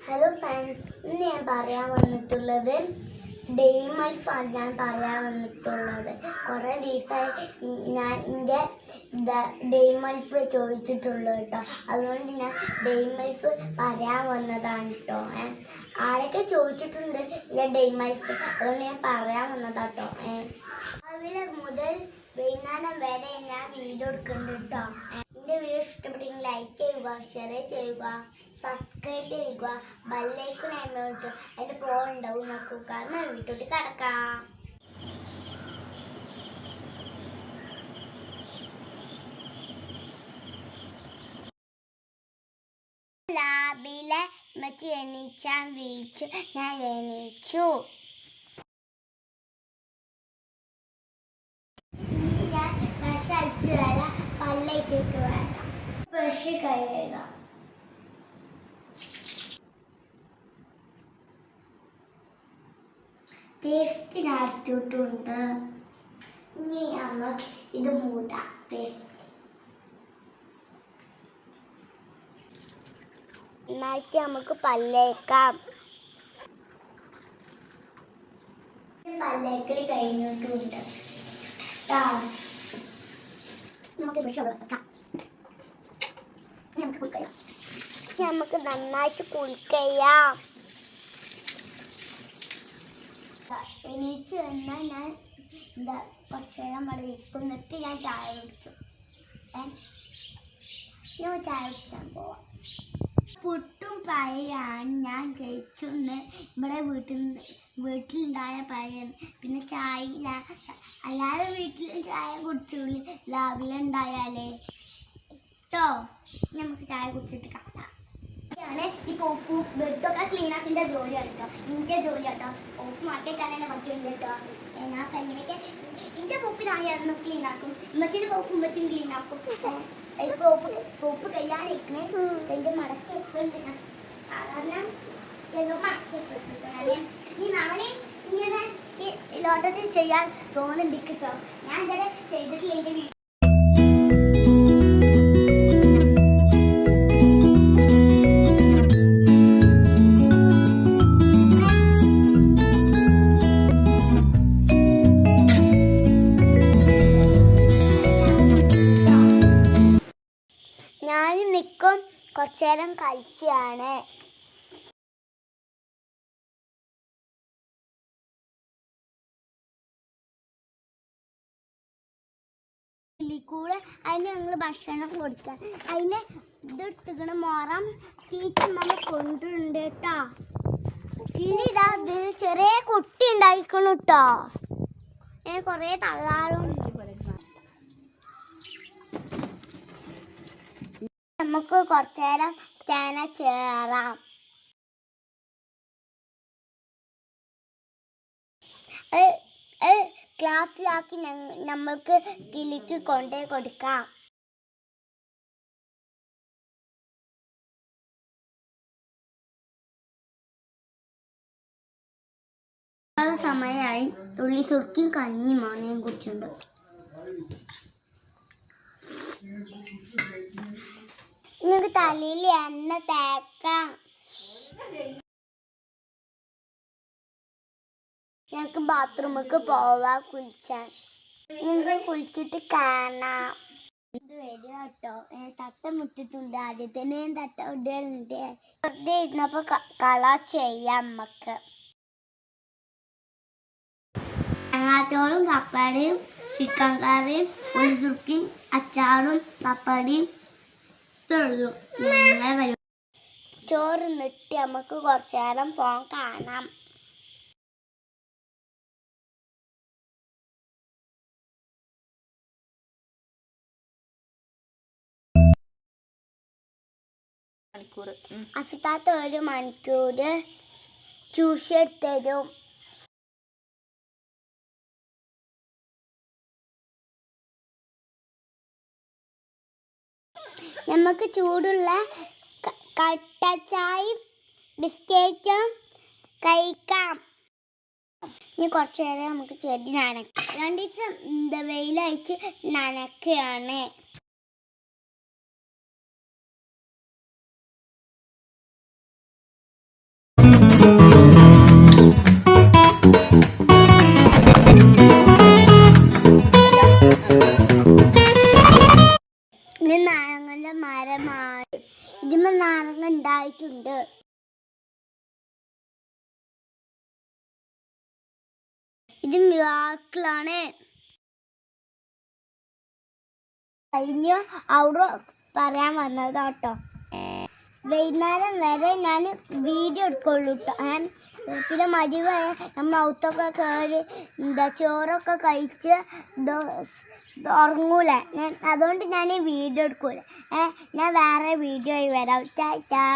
Hello friends, ഇന്ന് ഞാൻ പറയാൻ വന്നിട്ടുള്ളത് ഡെയിൻ ലൈഫാണ്. കുറേ ദിവസമായി ഞാൻ എൻ്റെ ഡെയിൻ ലൈഫ് ചോദിച്ചിട്ടുള്ളൂ കേട്ടോ. അതുകൊണ്ട് ഞാൻ ഡെയിൻ ലൈഫ് പറയാൻ വന്നതാണ് കേട്ടോ. ആരൊക്കെ ചോദിച്ചിട്ടുണ്ട് ഇല്ല ഡെയിൻ ലൈഫ്, അതുകൊണ്ട് ഞാൻ പറയാൻ വന്നതാട്ടോ. രാവിലെ മുതൽ വൈകുന്നേരം വരെ ഞാൻ വീഡിയോ എടുക്കുന്നുണ്ട് കേട്ടോ. എൻ്റെ വീഡിയോ ഇഷ്ടപ്പെട്ടെങ്കിൽ ലൈക്ക് ചെയ്യുക, ഷെയർ ചെയ്യുക, സബ്സ്ക്രൈബ് ചെയ്യുക, ബെല്ലൈക്കൺ അമർത്തുക. അതിൻ്റെ പോളുണ്ടാവും നോക്കുക. എന്നാൽ വീട്ടിലോട്ട് കിടക്കാം. രാവിലെ മച്ചി എണീച്ചാൻ വിളിച്ചു. ഞാൻ എണീച്ചു. ഫ്രഷ് അടിച്ചു വരാം, പല്ലേറ്റിട്ട് വരാം, ബ്രഷ് കഴുകുക. പേസ്റ്റ് നടത്തിയിട്ടുണ്ട്. ഇനി നമുക്ക് ഇത് മൂടാം. പേസ്റ്റ് നന്നായിട്ട് നമുക്ക് പല്ലേക്കാം. പല്ലേക്കൽ കഴിഞ്ഞിട്ടുണ്ട്. നമുക്ക് നന്നായിട്ട് കുളിക്കാം. എണീച്ച് വന്നാൽ ഞാൻ കുറച്ച് നേരം അവിടെ ഇരിക്കുന്നിട്ട് ഞാൻ ചായ കുടിച്ചു. ഞാൻ ചായ കുടിച്ചാൻ പോവാം. പുട്ടും പഴയാണ് ഞാൻ കഴിച്ചൊന്ന്. ഇവിടെ വീട്ടിലുണ്ടായ പഴയാണ്. പിന്നെ ചായ അല്ലാതെ വീട്ടിൽ ചായ കുടിച്ചോളി രാവിലെ ഉണ്ടായാലേ കേട്ടോ. നമുക്ക് ചായ കുടിച്ചിട്ട് കാണാം. ഈ പോപ്പ് ബെഡൊക്കെ ക്ലീൻ ആക്കിൻ്റെ ജോലിയാണ് കേട്ടോ. എൻ്റെ ജോലിയാണ് കേട്ടോ. പോപ്പ് മാറ്റേക്കാൻ തന്നെ പറ്റില്ല കേട്ടോ. ഞാൻ എങ്ങനെയൊക്കെ എൻ്റെ പോപ്പ് ഞാനായിരുന്നു ക്ലീൻ ആക്കും. ഉമ്മച്ചിൻ്റെ പോപ്പ് ഉമ്മച്ചും ക്ലീൻ ആക്കും. പോപ്പ് കഴിയാനിരിക്കണേ. എൻ്റെ മടക്കി വെക്കുന്നുണ്ട് ഞാൻ. സാധാരണ മടക്കി വെക്കുന്നുണ്ട്. നീ നാളെ ഇങ്ങനെ ഈ ലോട്ടത്തിൽ ചെയ്യാൻ തോന്നുന്നുണ്ട് കേട്ടോ. ഞാൻ ഇതുവരെ ചെയ്തിട്ടില്ല. എൻ്റെ വീട്ടിൽ ഞാൻ മിക്കും കുറച്ചു നേരം കളിച്ചാണ്. കൂടെ അതിന് ഞങ്ങൾ ഭക്ഷണം കൊടുക്കാൻ അതിന് ഇതെടുത്തിക്കണ മോറം തീറ്റമ്മ കൊണ്ടുണ്ട് കേട്ടോ. കിളിതാ ചെറിയ കുട്ടി ഉണ്ടായിക്കണു കേട്ടോ. കുറേ തള്ളാറും. നമുക്ക് കുറച്ചു നേരം തേന ചേറാം. ഗ്ലാസ്സിലാക്കി നമ്മൾക്ക് കിളിക്ക് കൊണ്ടേ കൊടുക്കാം. സമയമായി. ഉള്ളി സുർക്കിയും കഞ്ഞി മോണയും കുടിച്ചുണ്ട്. നിങ്ങൾക്ക് തലയിൽ എണ്ണ തേക്കാം. ഞങ്ങൾക്ക് ബാത്റൂമിലേക്ക് പോവാം കുളിച്ചാൻ. നിങ്ങൾക്ക് കുളിച്ചിട്ട് കാണാം. ഇത് വരിക കേട്ടോ. തട്ട മുട്ടിട്ടുണ്ട്. ആദ്യത്തിന് തട്ട ഇടുന്നുണ്ട്. വെറുതെ ഇരുന്നപ്പോൾ കള ചെയ്യാം നമുക്ക്. തേങ്ങാച്ചോറും പപ്പടിയും ചിക്കൻ കറിയും ഉള്ളി സുർക്കിയും അച്ചാറും പപ്പടിയും ഇതുള്ളൂ. ചോറ് നിട്ട് നമുക്ക് കുറച്ചു നേരം ഫോൺ കാണാം. അഫിത്താത്ത 1 മണിക്കൂർ ട്യൂഷൻ തരും. നമുക്ക് ചൂടുള്ള കട്ട ചായയും ബിസ്ക്കറ്റും കഴിക്കാം. ഇനി കുറച്ചു നേരം നമുക്ക് ചെടി നനക്കാം. 2 ദിവസം വെയിലയച്ച് നനക്കുകയാണ്. നാരങ്ങന്റെ മരമാണ്. ഇതിന്മേൽ നാരങ്ങ ഉണ്ടായിട്ടുണ്ട്. ഇത് മിറാക്കിളാണ്. കഴിഞ്ഞ അവിടെ പറയാൻ വന്നത് കേട്ടോ. വൈകുന്നേരം വരെ ഞാൻ വീഡിയോ എടുക്കുള്ളൂ കേട്ടോ. പിന്നെ മതിവായ നമ്മൾ ഔത്തൊക്കെ കയറി ചോറൊക്കെ കഴിച്ച് ഉറങ്ങൂല. അതുകൊണ്ട് ഞാൻ വീഡിയോ എടുക്കൂല. ഞാൻ വേറെ വീഡിയോ ആയി വരാം. ടാറ്റാ.